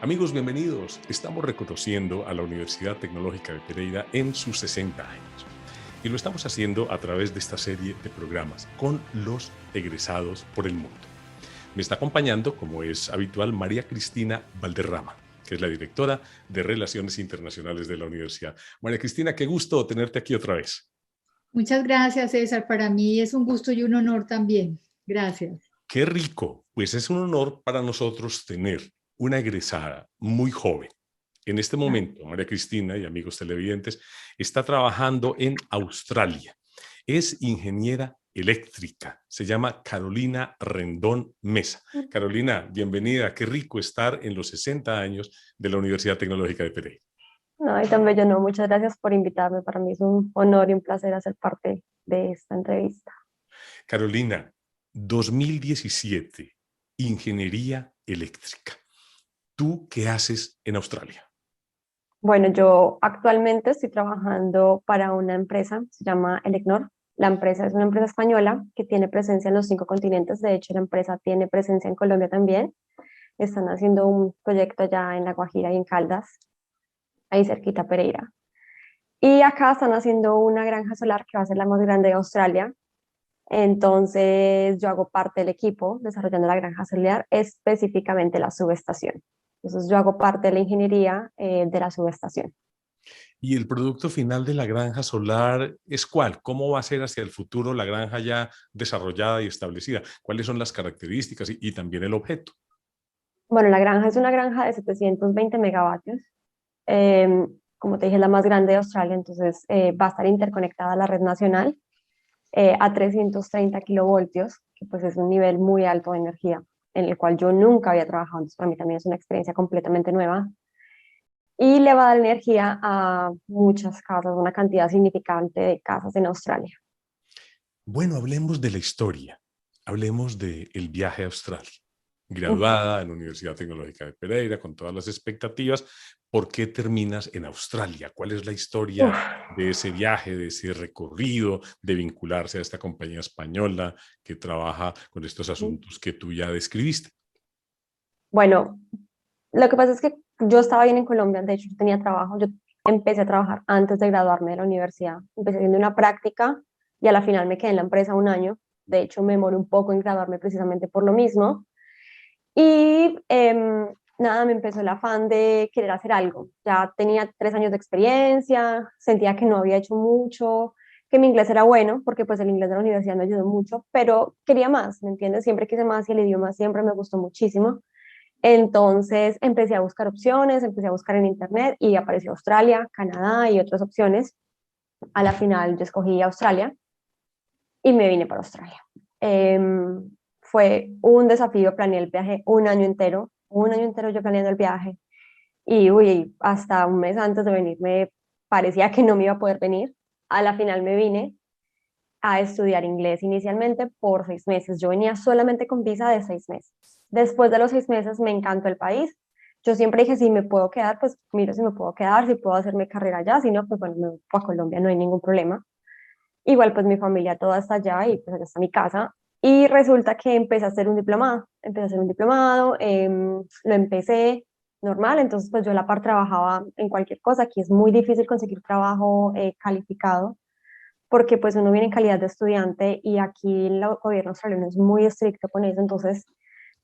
Amigos, bienvenidos. Estamos reconociendo a la Universidad Tecnológica de Pereira en sus 60 años. Y lo estamos haciendo a través de esta serie de programas con los egresados por el mundo. Me está acompañando, como es habitual, María Cristina Valderrama, que es la directora de Relaciones Internacionales de la universidad. María Cristina, qué gusto tenerte aquí otra vez. Muchas gracias, César. Para mí es un gusto y un honor también. Gracias. Qué rico, pues es un honor para nosotros tener una egresada muy joven. En este momento, María Cristina y amigos televidentes, está trabajando en Australia. Es ingeniera eléctrica. Se llama Carolina Rendón Mesa. Carolina, bienvenida. Qué rico estar en los 60 años de la Universidad Tecnológica de Pereira. No, y tan bello, no. Muchas gracias por invitarme. Para mí es un honor y un placer hacer parte de esta entrevista. Carolina, 2017, ingeniería eléctrica. ¿Tú qué haces en Australia? Bueno, yo actualmente estoy trabajando para una empresa, se llama Elecnor. La empresa es una empresa española que tiene presencia en los 5 continentes. De hecho, la empresa tiene presencia en Colombia también. Están haciendo un proyecto allá en La Guajira y en Caldas, ahí cerquita a Pereira. Y acá están haciendo una granja solar que va a ser la más grande de Australia. Entonces, yo hago parte del equipo desarrollando la granja solar, específicamente la subestación. Entonces, yo hago parte de la ingeniería de la subestación. ¿Y el producto final de la granja solar es cuál? ¿Cómo va a ser hacia el futuro la granja ya desarrollada y establecida? ¿Cuáles son las características y también el objeto? Bueno, la granja es una granja de 720 megavatios. Eh, Como te dije, es la más grande de Australia, entonces va a estar interconectada a la red nacional a 330 kilovoltios, que pues es un nivel muy alto de energía, en el cual yo nunca había trabajado, entonces para mí también es una experiencia completamente nueva. Y le va a dar energía a muchas casas, una cantidad significante de casas en Australia. Bueno, hablemos de la historia. Hablemos del viaje a Australia. Graduada en la Universidad Tecnológica de Pereira, con todas las expectativas, ¿por qué terminas en Australia? ¿Cuál es la historia Uf, de ese viaje, de ese recorrido, de vincularse a esta compañía española que trabaja con estos asuntos que tú ya describiste? bueno, lo que pasa es que yo estaba bien en Colombia, de hecho yo tenía trabajo, yo empecé a trabajar antes de graduarme de la universidad, empecé haciendo una práctica y a la final me quedé en la empresa un año, de hecho me demoré un poco en graduarme precisamente por lo mismo y nada, me empezó el afán de querer hacer algo, ya tenía 3 años de experiencia, sentía que no había hecho mucho, que mi inglés era bueno, porque pues el inglés de la universidad me ayudó mucho, pero quería más, ¿me entiendes? Siempre quise más y el idioma siempre me gustó muchísimo. Entonces empecé a buscar opciones, empecé a buscar en internet y apareció Australia, Canadá y otras opciones. A la final yo escogí Australia y me vine para Australia. Fue un desafío, planeé el viaje un año entero yo planeando el viaje y uy, hasta un mes antes de venirme parecía que no me iba a poder venir. A la final me vine a estudiar inglés inicialmente por 6 meses. Yo venía solamente con visa de 6 meses. Después de los 6 meses me encantó el país. Yo siempre dije, si me puedo quedar, pues miro si me puedo quedar, si puedo hacerme carrera allá, si no, pues bueno, me voy a Colombia, no hay ningún problema. Igual pues mi familia toda está allá y pues allá está mi casa. Y resulta que empecé a hacer un diplomado, lo empecé normal, entonces pues yo a la par trabajaba en cualquier cosa, aquí es muy difícil conseguir trabajo calificado, porque pues uno viene en calidad de estudiante y aquí el gobierno australiano es muy estricto con eso, entonces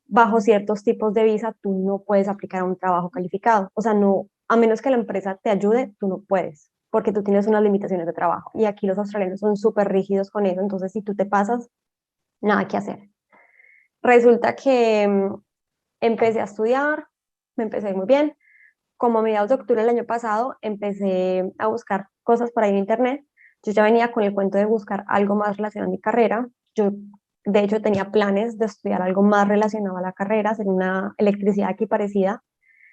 bajo ciertos tipos de visa tú no puedes aplicar a un trabajo calificado, o sea, no, a menos que la empresa te ayude, tú no puedes, porque tú tienes unas limitaciones de trabajo y aquí los australianos son súper rígidos con eso, entonces si tú te pasas, nada que hacer. Resulta que empecé a estudiar, me empecé a ir muy bien, como a mediados de octubre del año pasado empecé a buscar cosas por ahí en internet. Yo ya venía con el cuento de buscar algo más relacionado a mi carrera. Yo, de hecho, tenía planes de estudiar algo más relacionado a la carrera, hacer una electricidad aquí parecida,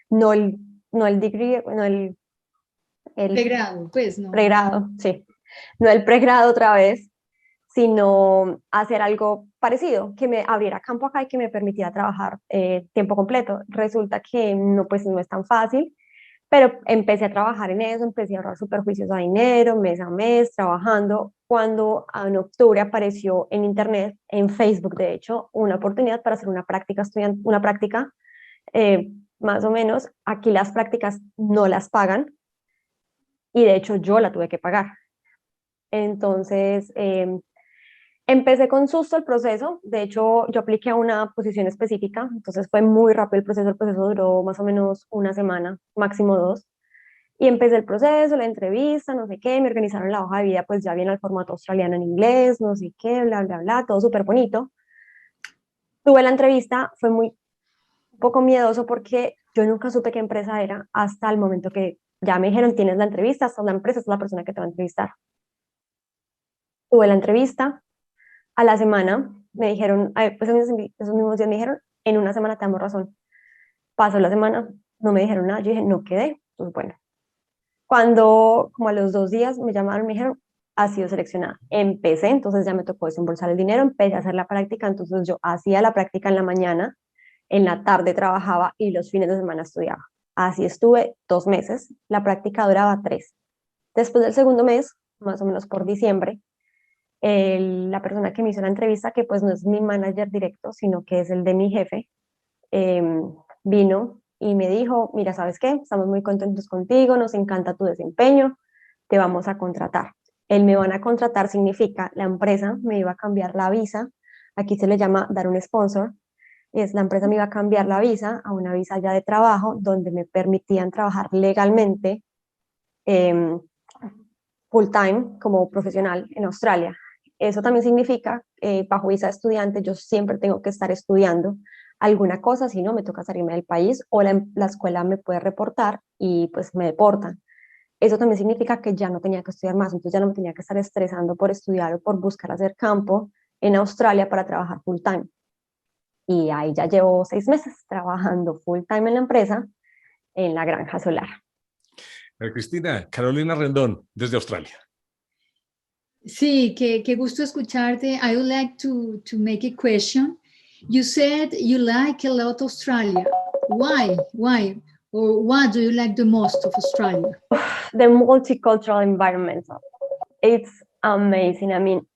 no el, no el degree, no el Pregrado, pues no. pregrado, sí, no el pregrado otra vez, sino hacer algo parecido, que me abriera campo acá y que me permitiera trabajar tiempo completo. Resulta que no, pues no es tan fácil, pero empecé a trabajar en eso, empecé a ahorrar superjuicios a dinero, mes a mes, trabajando, cuando en octubre apareció en internet, en Facebook de hecho, una oportunidad para hacer una práctica, una práctica más o menos. Aquí las prácticas no las pagan y de hecho yo la tuve que pagar. Entonces, empecé con susto el proceso. De hecho, yo apliqué a una posición específica, entonces fue muy rápido el proceso. El proceso duró más o menos una semana, máximo 2. Y empecé el proceso, la entrevista, no sé qué, me organizaron la hoja de vida, pues ya viene al formato australiano en inglés, no sé qué, bla, bla, bla, todo súper bonito. Tuve la entrevista, fue muy un poco miedoso porque yo nunca supe qué empresa era hasta el momento que ya me dijeron, tienes la entrevista, esta es la empresa, esta es la persona que te va a entrevistar. Tuve la entrevista, a la semana me dijeron, pues esos mismos días me dijeron, en una semana te damos razón. Pasó la semana, no me dijeron nada, yo dije, no quedé, pues bueno. Cuando, como a los 2 días, me llamaron, me dijeron, has sido seleccionada. Empecé, entonces ya me tocó desembolsar el dinero, empecé a hacer la práctica, entonces yo hacía la práctica en la mañana, en la tarde trabajaba y los fines de semana estudiaba. Así estuve 2 meses, la práctica duraba 3. Después del segundo mes, más o menos por diciembre, la persona que me hizo la entrevista, que pues no es mi manager directo, sino que es el de mi jefe, vino y me dijo, mira, ¿sabes qué? Estamos muy contentos contigo, nos encanta tu desempeño, te vamos a contratar. El me van a contratar significa la empresa me iba a cambiar la visa, aquí se le llama dar un sponsor, es la empresa me iba a cambiar la visa a una visa ya de trabajo donde me permitían trabajar legalmente eh, full time como profesional en Australia. Eso también significa, bajo visa de estudiante, yo siempre tengo que estar estudiando alguna cosa, si no me toca salirme del país o la escuela me puede reportar y pues me deportan. Eso también significa que ya no tenía que estudiar más, entonces ya no me tenía que estar estresando por estudiar o por buscar hacer campo en Australia para trabajar full time. Y ahí ya llevo 6 meses trabajando full time en la empresa, en la granja solar. María Cristina, Carolina Rendón, desde Australia. Sí, qué gusto escucharte. I would like to make a question. You said you like a lot Australia. Why? Why? Or what do you like the most of Australia? The multicultural environment, it's amazing. I mean,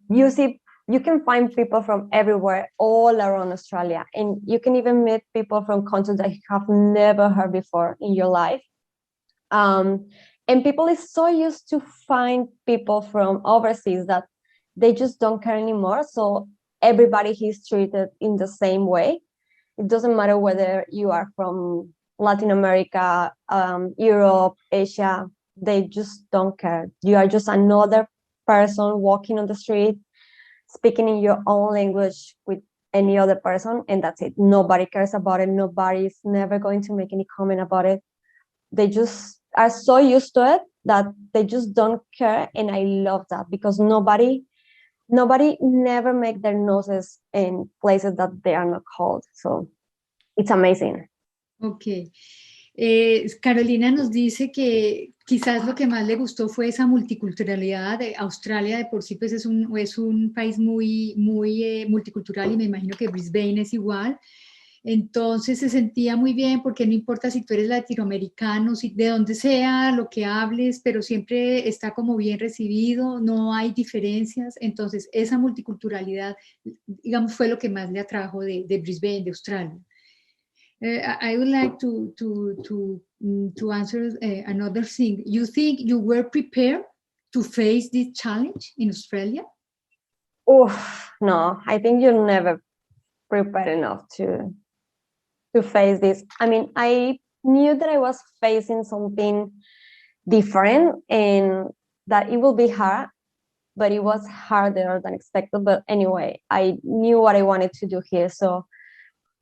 you can find people from everywhere all around Australia, and you can even meet people from countries that you have never heard before in your life. And people is so used to find people from overseas that they just don't care anymore. So everybody is treated in the same way. It doesn't matter whether you are from Latin America, Europe, Asia, they just don't care. You are just another person walking on the street, speaking in your own language with any other person, and that's it. Nobody cares about it. Nobody is never going to make any comment about it. They just are so used to it that they just don't care, and I love that because nobody never make their noses in places that they are not called. So it's amazing. Ok. Carolina nos dice que quizás lo que más le gustó fue esa multiculturalidad. Australia de por sí pues es un país muy multicultural y me imagino que Brisbane es igual. Entonces se sentía muy bien porque no importa si tú eres latinoamericano, si, de donde sea, lo que hables, pero siempre está como bien recibido, no hay diferencias. Entonces esa multiculturalidad, digamos, fue lo que más le atrajo de Brisbane, de Australia. I would like to answer another thing. You think you were prepared to face this challenge in Australia? No, I think you're never prepared enough to face this. I mean, I knew that I was facing something different and that it will be hard, but it was harder than expected. But anyway, I knew what I wanted to do here. So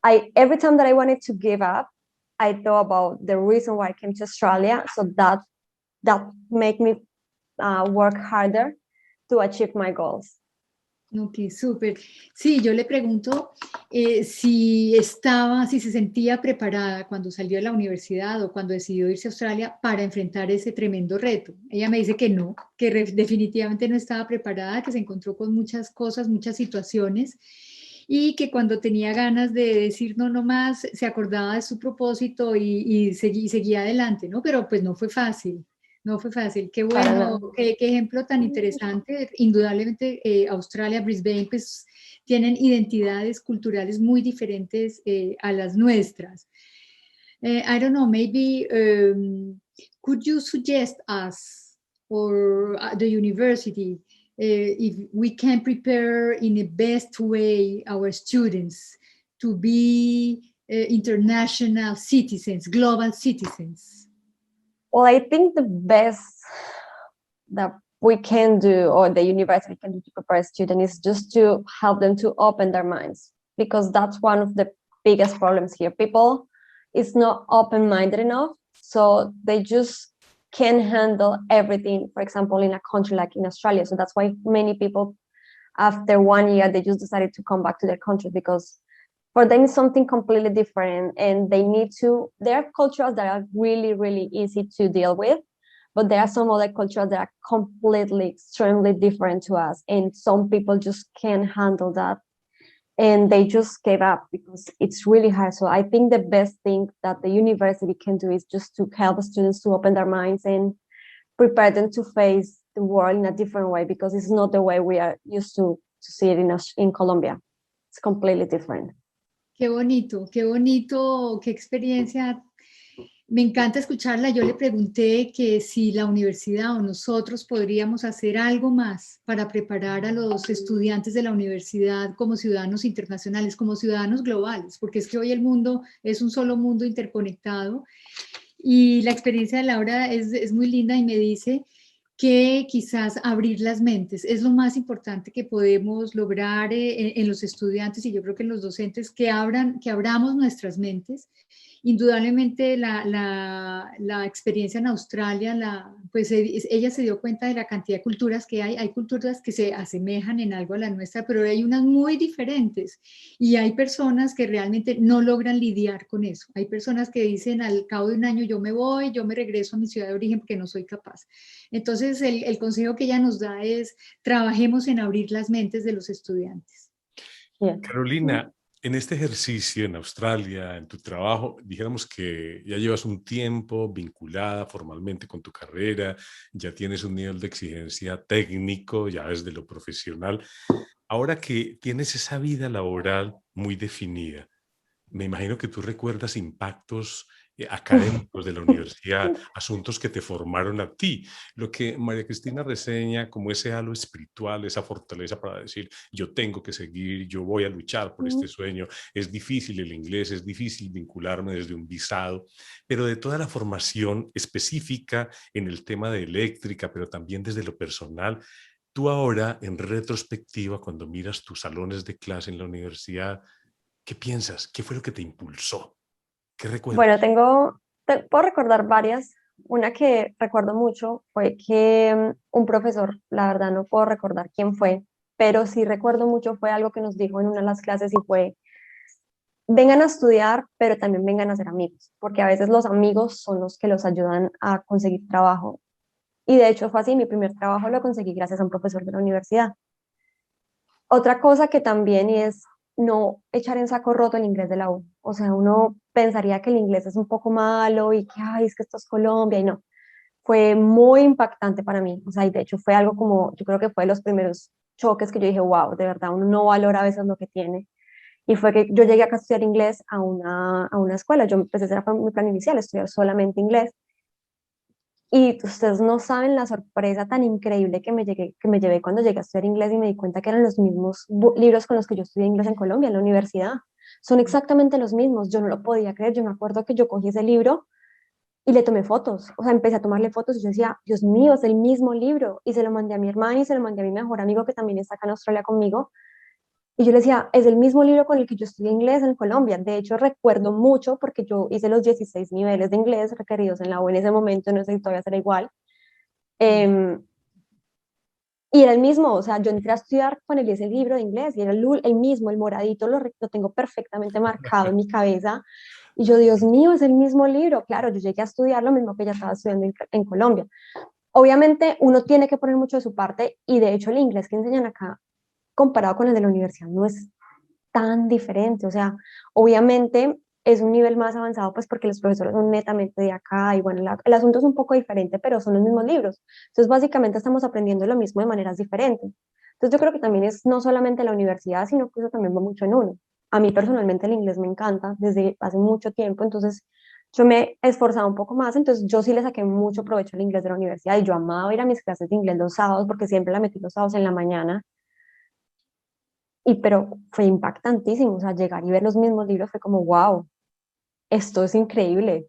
every time that I wanted to give up, I thought about the reason why I came to Australia. So that made me work harder to achieve my goals. Ok, súper. Sí, yo le pregunto si se sentía preparada cuando salió de la universidad o cuando decidió irse a Australia para enfrentar ese tremendo reto. Ella me dice que no, que definitivamente no estaba preparada, que se encontró con muchas cosas, muchas situaciones y que cuando tenía ganas de decir no, no más, se acordaba de su propósito y seguía adelante, ¿no? Pero pues no fue fácil. No fue fácil, qué bueno, qué ejemplo tan interesante. Indudablemente Australia, Brisbane, pues tienen identidades culturales muy diferentes a las nuestras. I don't know, maybe could you suggest us or the university if we can prepare in the best way our students to be international citizens, global citizens? Well, I think the best that we can do, or the university can do to prepare students, is just to help them to open their minds, because that's one of the biggest problems here. People is not open-minded enough, so they just can't handle everything, for example, in a country like in Australia. So that's why many people, after 1 year, they just decided to come back to their country, because for them it's something completely different, and they need to, there are cultures that are really, really easy to deal with, but there are some other cultures that are completely, extremely different to us, and some people just can't handle that, and they just gave up because it's really hard. So I think the best thing that the university can do is just to help the students to open their minds and prepare them to face the world in a different way, because it's not the way we are used to see it in Colombia. It's completely different. Qué bonito, qué experiencia. Me encanta escucharla. Yo le pregunté que si la universidad o nosotros podríamos hacer algo más para preparar a los estudiantes de la universidad como ciudadanos internacionales, como ciudadanos globales, porque es que hoy el mundo es un solo mundo interconectado. Y la experiencia de Laura es muy linda y me dice que quizás abrir las mentes es lo más importante que podemos lograr en los estudiantes, y yo creo que en los docentes, que abramos nuestras mentes. Indudablemente la experiencia en Australia, pues ella se dio cuenta de la cantidad de culturas que hay culturas que se asemejan en algo a la nuestra, pero hay unas muy diferentes, y hay personas que realmente no logran lidiar con eso. Hay personas que dicen al cabo de un año yo me voy, yo me regreso a mi ciudad de origen porque no soy capaz. Entonces el consejo que ella nos da es: trabajemos en abrir las mentes de los estudiantes. Yeah. Carolina, en este ejercicio en Australia, en tu trabajo, dijéramos que ya llevas un tiempo vinculada formalmente con tu carrera, ya tienes un nivel de exigencia técnico, ya desde lo profesional. Ahora que tienes esa vida laboral muy definida, me imagino que tú recuerdas impactos académicos de la universidad, asuntos que te formaron a ti, lo que María Cristina reseña como ese halo espiritual, esa fortaleza para decir, yo tengo que seguir, yo voy a luchar por este sueño, es difícil el inglés, es difícil vincularme desde un visado, pero de toda la formación específica en el tema de eléctrica, pero también desde lo personal. Tú ahora, en retrospectiva, cuando miras tus salones de clase en la universidad, ¿qué piensas? ¿Qué fue lo que te impulsó? ¿Qué recuerdas? Bueno, puedo recordar varias. Una que recuerdo mucho fue que un profesor, la verdad no puedo recordar quién fue, pero sí recuerdo mucho, fue algo que nos dijo en una de las clases, y fue: vengan a estudiar, pero también vengan a ser amigos, porque a veces los amigos son los que los ayudan a conseguir trabajo. Y de hecho fue así, mi primer trabajo lo conseguí gracias a un profesor de la universidad. Otra cosa que también es no echar en saco roto el inglés de la U. O sea, uno pensaría que el inglés es un poco malo y que, ay, es que esto es Colombia, y no. Fue muy impactante para mí. O sea, y de hecho fue algo como, yo creo que fue de los primeros choques que yo dije, wow, de verdad, uno no valora a veces lo que tiene. Y fue que yo llegué acá a estudiar inglés a una escuela. Yo empecé, ese era mi plan inicial, estudiar solamente inglés. Y ustedes no saben la sorpresa tan increíble que me llevé cuando llegué a estudiar inglés y me di cuenta que eran los mismos libros con los que yo estudié inglés en Colombia, en la universidad. Son exactamente los mismos. Yo no lo podía creer. Yo me acuerdo que yo cogí ese libro y le tomé fotos. O sea, empecé a tomarle fotos y yo decía, Dios mío, es el mismo libro. Y se lo mandé a mi hermana y se lo mandé a mi mejor amigo, que también está acá en Australia conmigo. Y yo le decía, es el mismo libro con el que yo estudié inglés en Colombia. De hecho, recuerdo mucho porque yo hice los 16 niveles de inglés requeridos en la U en ese momento, no sé si todavía será igual. Y era el mismo, o sea, yo entré a estudiar con ese libro de inglés y era el mismo, el moradito, lo tengo perfectamente marcado en mi cabeza. Y yo, Dios mío, es el mismo libro. Claro, yo llegué a estudiar lo mismo que ya estaba estudiando en Colombia. Obviamente, uno tiene que poner mucho de su parte, y de hecho el inglés que enseñan acá, comparado con el de la universidad, no es tan diferente. O sea, obviamente es un nivel más avanzado, pues porque los profesores son netamente de acá, y bueno, el asunto es un poco diferente, pero son los mismos libros. Entonces, básicamente estamos aprendiendo lo mismo de maneras diferentes. Entonces, yo creo que también es no solamente la universidad, sino que eso también va mucho en uno. A mí personalmente el inglés me encanta desde hace mucho tiempo, entonces yo me esforzaba un poco más, entonces yo sí le saqué mucho provecho al inglés de la universidad y yo amaba ir a mis clases de inglés los sábados porque siempre la metí los sábados en la mañana. Y pero fue impactantísimo, o sea, llegar y ver los mismos libros fue como, wow, esto es increíble.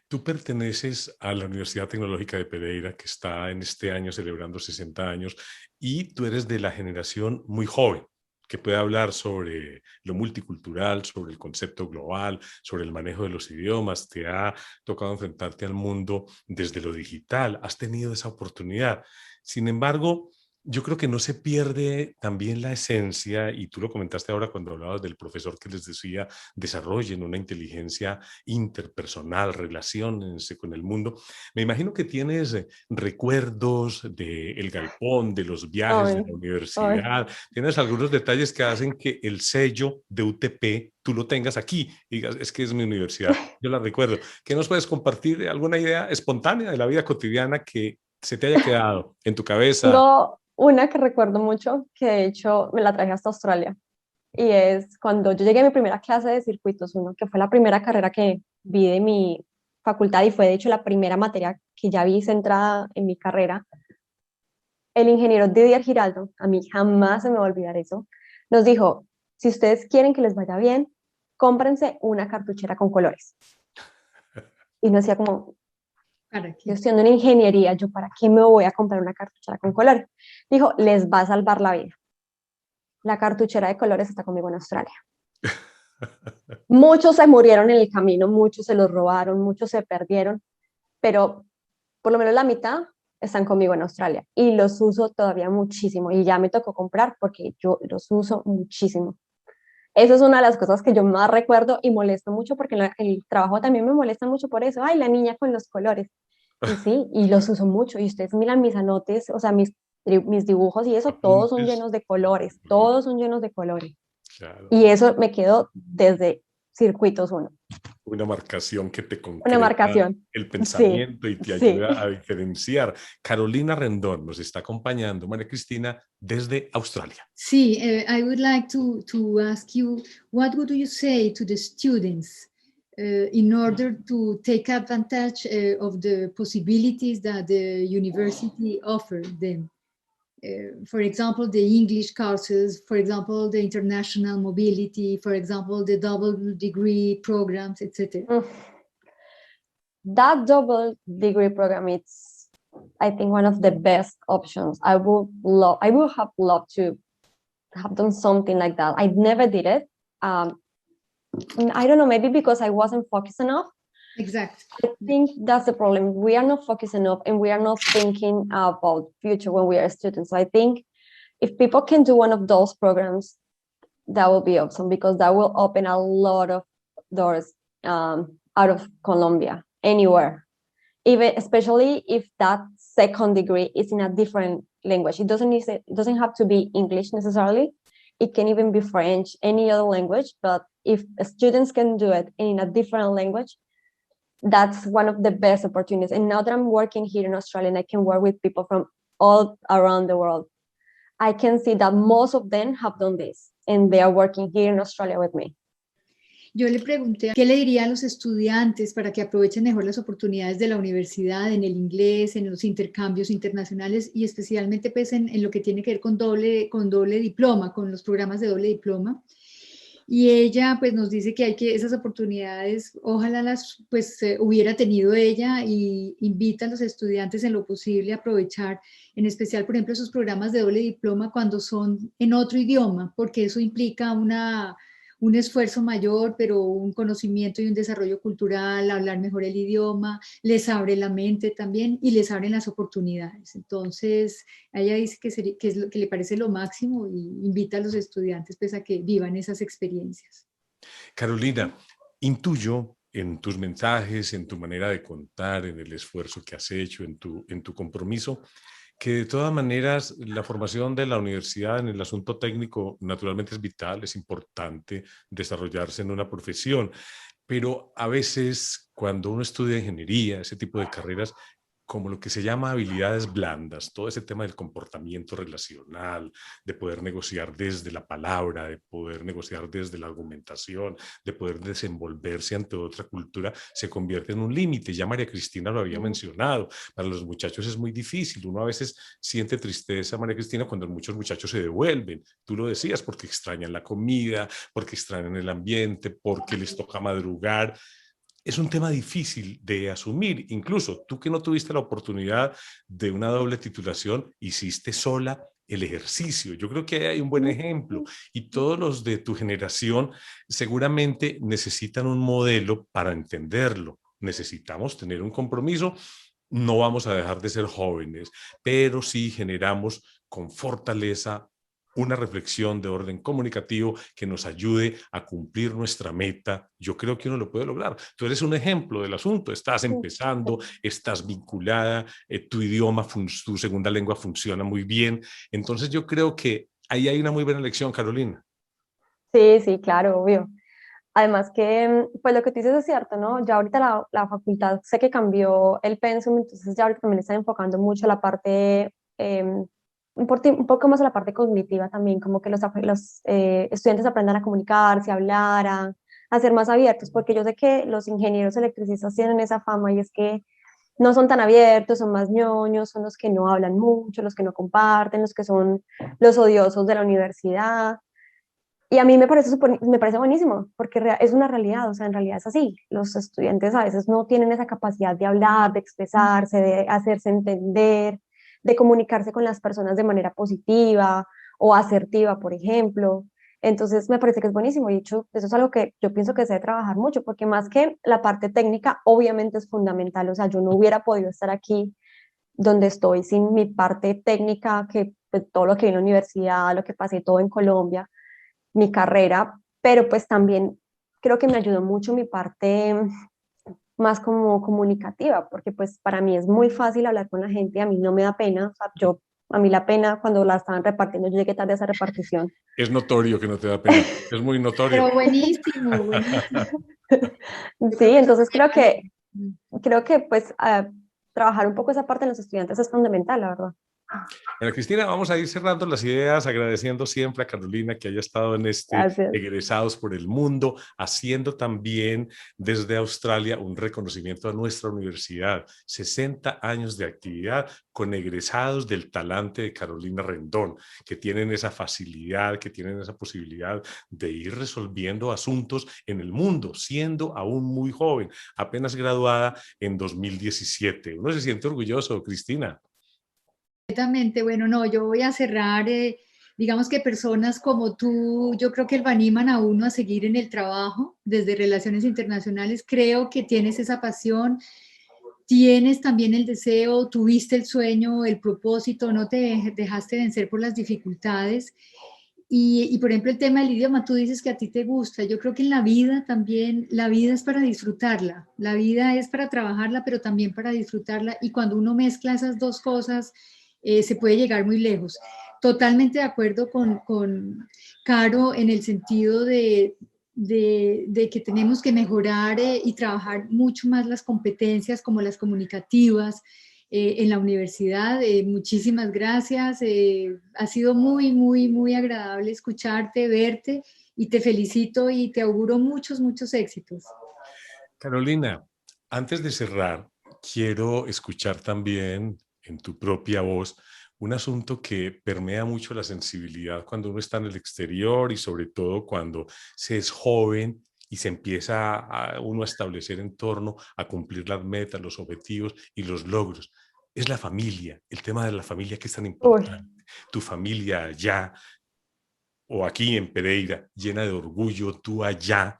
Tú perteneces a la Universidad Tecnológica de Pereira, que está en este año celebrando 60 años, y tú eres de la generación muy joven, que puede hablar sobre lo multicultural, sobre el concepto global, sobre el manejo de los idiomas. Te ha tocado enfrentarte al mundo desde lo digital, has tenido esa oportunidad. Sin embargo, yo creo que no se pierde también la esencia, y tú lo comentaste ahora cuando hablabas del profesor que les decía, desarrollen una inteligencia interpersonal, relaciónense con el mundo. Me imagino que tienes recuerdos del galpón, de los viajes de Ay, la ay. universidad, tienes algunos detalles que hacen que el sello de UTP tú lo tengas aquí y digas, es que es mi universidad, yo la recuerdo. ¿Qué nos puedes compartir? ¿Alguna idea espontánea de la vida cotidiana que se te haya quedado en tu cabeza? Tengo una que recuerdo mucho, que de hecho me la traje hasta Australia, y es cuando yo llegué a mi primera clase de circuitos uno, que fue la primera carrera que vi de mi facultad y fue de hecho la primera materia que ya vi centrada en mi carrera. El ingeniero Didier Giraldo, a mí jamás se me va a olvidar eso, nos dijo, si ustedes quieren que les vaya bien, cómprense una cartuchera con colores. Y nos decía como, ¿Para yo qué? estudiando en ingeniería, ¿yo para qué me voy a comprar una cartuchera con colores? Dijo, les va a salvar la vida. La cartuchera de colores está conmigo en Australia. Muchos se murieron en el camino, muchos se los robaron, muchos se perdieron, pero por lo menos la mitad están conmigo en Australia y los uso todavía muchísimo y ya me tocó comprar porque yo los uso muchísimo. Esa es una de las cosas que yo más recuerdo y molesto mucho porque en el trabajo también me molesta mucho por eso. Ay, la niña con los colores. Y sí, y los uso mucho. Y ustedes miran mis anotes, o sea, mis dibujos y eso, todos son Apuntes. llenos de colores, todos son llenos de colores. Claro. Y eso me quedó desde circuitos uno. Una marcación que te Una concreta marcación. el Sí, pensamiento y te sí. ayuda a diferenciar. Carolina Rendón nos está acompañando, María Cristina, desde Australia. Sí, I would like to ask you, what would you say to the students in order to take advantage of the possibilities that the university offers them? For example, the English courses, for example, the international mobility, for example, the double degree programs, etc. Mm. That double degree program, it's, I think, one of the best options. I would have loved to have done something like that. I never did it. I don't know, maybe because I wasn't focused enough. Exact. I think that's the problem. We are not focused enough and we are not thinking about future when we are students. So I think if people can do one of those programs, that will be awesome because that will open a lot of doors out of Colombia, anywhere. Even especially if that second degree is in a different language. It doesn't have to be English necessarily. It can even be French, any other language. But if students can do it in a different language, that's one of the best opportunities. And now that I'm working here in Australia and I can work with people from all around the world, I can see that most of them have done this and they are working here in Australia with me. Yo le pregunté qué le diría a los estudiantes para que aprovechen mejor las oportunidades de la universidad en el inglés, en los intercambios internacionales y especialmente pues, en lo que tiene que ver con doble diploma, con los programas de doble diploma. Y ella pues nos dice que esas oportunidades, ojalá las pues hubiera tenido ella y invita a los estudiantes en lo posible a aprovechar, en especial por ejemplo esos programas de doble diploma cuando son en otro idioma, porque eso implica un esfuerzo mayor, pero un conocimiento y un desarrollo cultural, hablar mejor el idioma, les abre la mente también y les abren las oportunidades. Entonces, ella dice que es lo que le parece lo máximo y invita a los estudiantes pues, a que vivan esas experiencias. Carolina, intuyo en tus mensajes, en tu manera de contar, en el esfuerzo que has hecho, en tu compromiso, que de todas maneras la formación de la universidad en el asunto técnico naturalmente es vital, es importante desarrollarse en una profesión, pero a veces cuando uno estudia ingeniería, ese tipo de carreras, como lo que se llama habilidades blandas, todo ese tema del comportamiento relacional, de poder negociar desde la palabra, de poder negociar desde la argumentación, de poder desenvolverse ante otra cultura, se convierte en un límite. Ya María Cristina lo había mencionado. Para los muchachos es muy difícil. Uno a veces siente tristeza, María Cristina, cuando muchos muchachos se devuelven. Tú lo decías, porque extrañan la comida, porque extrañan el ambiente, porque les toca madrugar. Es un tema difícil de asumir. Incluso tú que no tuviste la oportunidad de una doble titulación, hiciste sola el ejercicio. Yo creo que hay un buen ejemplo y todos los de tu generación seguramente necesitan un modelo para entenderlo. Necesitamos tener un compromiso. No vamos a dejar de ser jóvenes, pero sí generamos con fortaleza una reflexión de orden comunicativo que nos ayude a cumplir nuestra meta. Yo creo que uno lo puede lograr. Tú eres un ejemplo del asunto, estás empezando, estás vinculada, tu idioma, tu segunda lengua funciona muy bien. Entonces yo creo que ahí hay una muy buena lección, Carolina. Sí, sí, claro, obvio. Además que, pues lo que tú dices es cierto, ¿no? Ya ahorita la facultad sé que cambió el pensum, entonces ya ahorita también están enfocando mucho la parte, un poco más a la parte cognitiva también, como que los estudiantes aprendan a comunicarse, a hablar, a ser más abiertos, porque yo sé que los ingenieros electricistas tienen esa fama y es que no son tan abiertos, son más ñoños, son los que no hablan mucho, los que no comparten, los que son los odiosos de la universidad. Y a mí me parece buenísimo, porque es una realidad, o sea, en realidad es así. Los estudiantes a veces no tienen esa capacidad de hablar, de expresarse, de hacerse entender, de comunicarse con las personas de manera positiva o asertiva, por ejemplo. Entonces, me parece que es buenísimo. Y de hecho, eso es algo que yo pienso que se debe trabajar mucho, porque más que la parte técnica, obviamente es fundamental. O sea, yo no hubiera podido estar aquí donde estoy sin mi parte técnica, que pues, todo lo que vi en la universidad, lo que pasé todo en Colombia, mi carrera, pero pues también creo que me ayudó mucho mi parte más como comunicativa, porque pues para mí es muy fácil hablar con la gente, a mí no me da pena, o sea, a mí la pena cuando la estaban repartiendo, yo llegué tarde a esa repartición. Es notorio que no te da pena, es muy notorio. Pero buenísimo, buenísimo. Yo Sí, creo que eso entonces siempre... creo que pues trabajar un poco esa parte en los estudiantes es fundamental, la verdad. Bueno, Cristina, vamos a ir cerrando las ideas, agradeciendo siempre a Carolina que haya estado en este Gracias. Egresados por el Mundo, haciendo también desde Australia un reconocimiento a nuestra universidad. 60 años de actividad con egresados del talante de Carolina Rendón, que tienen esa facilidad, que tienen esa posibilidad de ir resolviendo asuntos en el mundo, siendo aún muy joven, apenas graduada en 2017. Uno se siente orgulloso, Cristina. Completamente, bueno, no, yo voy a cerrar, digamos que personas como tú, yo creo que lo animan a uno a seguir en el trabajo desde relaciones internacionales, creo que tienes esa pasión, tienes también el deseo, tuviste el sueño, el propósito, no te dejaste vencer por las dificultades. Por ejemplo, el tema del idioma, tú dices que a ti te gusta. Yo creo que en la vida también, la vida es para disfrutarla. La vida es para trabajarla, pero también para disfrutarla. Y cuando uno mezcla esas dos cosas, se puede llegar muy lejos. Totalmente de acuerdo con Caro en el sentido de que tenemos que mejorar y trabajar mucho más las competencias como las comunicativas en la universidad. Muchísimas gracias. Ha sido muy, muy, muy agradable escucharte, verte y te felicito y te auguro muchos, muchos éxitos. Carolina, antes de cerrar, quiero escuchar también en tu propia voz un asunto que permea mucho la sensibilidad cuando uno está en el exterior y sobre todo cuando se es joven y se empieza a uno a establecer en torno a cumplir las metas, los objetivos y los logros. Es la familia, el tema de la familia que es tan Uy, importante. Tu familia allá o aquí en Pereira, llena de orgullo, tú allá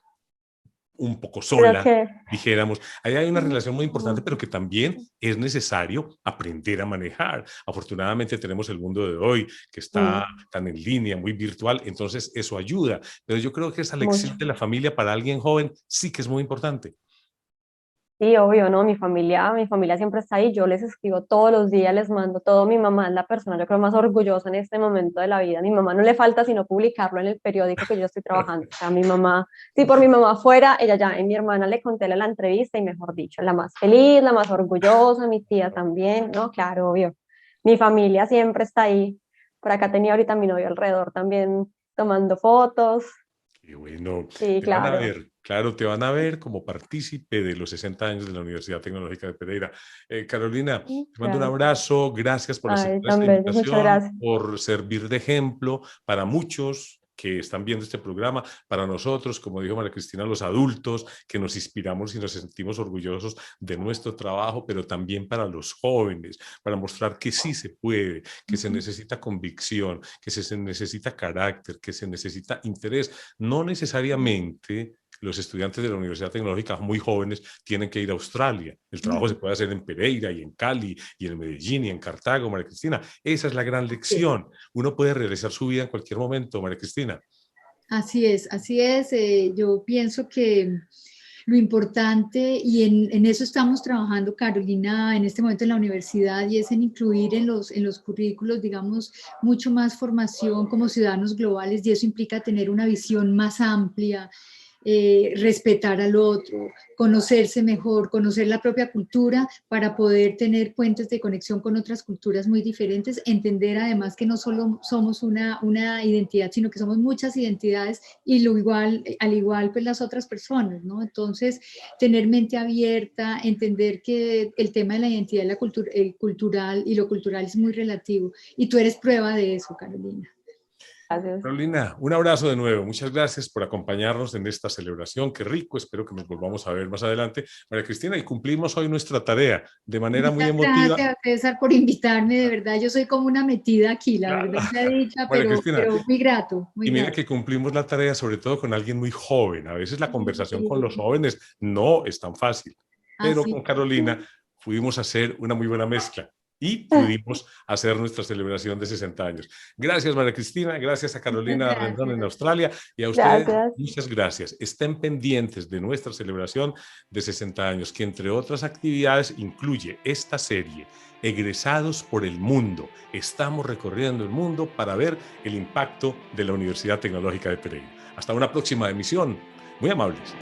un poco creo sola, que dijéramos. Ahí hay una relación muy importante, pero que también es necesario aprender a manejar. Afortunadamente tenemos el mundo de hoy que está tan en línea, muy virtual, entonces eso ayuda. Pero yo creo que esa mucho. lección de la familia para alguien joven sí que es muy importante. Sí, obvio, ¿no? Mi familia siempre está ahí, yo les escribo todos los días, les mando todo. Mi mamá es la persona, yo creo, más orgullosa en este momento de la vida. Mi mamá no le falta sino publicarlo en el periódico que yo estoy trabajando. O sea, mi mamá, si por mi mamá fuera, ella ya, y mi hermana le conté la entrevista y mejor dicho, la más feliz, la más orgullosa, mi tía también, ¿no? Claro, obvio. Mi familia siempre está ahí. Por acá tenía ahorita mi novio alrededor también tomando fotos. Qué bueno, Sí, te van a claro. ver, claro, te van a ver como partícipe de los 60 años de la Universidad Tecnológica de Pereira. Carolina, te mando un Gracias. abrazo, gracias por Ay, aceptar tan esta bello, muchas invitación, gracias. por servir de ejemplo para muchos que están viendo este programa, para nosotros, como dijo María Cristina, los adultos, que nos inspiramos y nos sentimos orgullosos de nuestro trabajo, pero también para los jóvenes, para mostrar que sí se puede, que se necesita convicción, que se necesita carácter, que se necesita interés. No necesariamente los estudiantes de la Universidad Tecnológica muy jóvenes tienen que ir a Australia. El trabajo se puede hacer en Pereira y en Cali y en Medellín y en Cartago, María Cristina. Esa es la gran lección. Uno puede realizar su vida en cualquier momento, María Cristina. Así es, así es. Yo pienso que lo importante, y en eso estamos trabajando, Carolina, en este momento en la universidad, y es en incluir en los currículos, digamos, mucho más formación como ciudadanos globales, y eso implica tener una visión más amplia, respetar al otro, conocerse mejor, conocer la propia cultura para poder tener puentes de conexión con otras culturas muy diferentes, entender además que no solo somos una identidad, sino que somos muchas identidades y lo igual, al igual pues las otras personas, ¿no? Entonces, tener mente abierta, entender que el tema de la identidad y la cultura, el cultural y lo cultural es muy relativo y tú eres prueba de eso, Carolina. Gracias. Carolina, un abrazo de nuevo. Muchas gracias por acompañarnos en esta celebración. Qué rico. Espero que nos volvamos a ver más adelante. María Cristina, y cumplimos hoy nuestra tarea de manera muy Muchas emotiva. gracias, César, por invitarme, de verdad. Yo soy como una metida aquí, la Claro. verdad sea dicha, María Cristina, pero muy grato, muy y mira grato. que cumplimos la tarea sobre todo con alguien muy joven. A veces la conversación con los Sí, jóvenes no es tan fácil, pero así con Carolina pudimos hacer una muy buena mezcla y pudimos hacer nuestra celebración de 60 años. Gracias, María Cristina, gracias a muchas Carolina Rendón en gracias. Australia y a ustedes, Gracias. muchas gracias. Estén pendientes de nuestra celebración de 60 años, que entre otras actividades incluye esta serie, Egresados por el Mundo. Estamos recorriendo el mundo para ver el impacto de la Universidad Tecnológica de Pereira. Hasta una próxima emisión. Muy amables.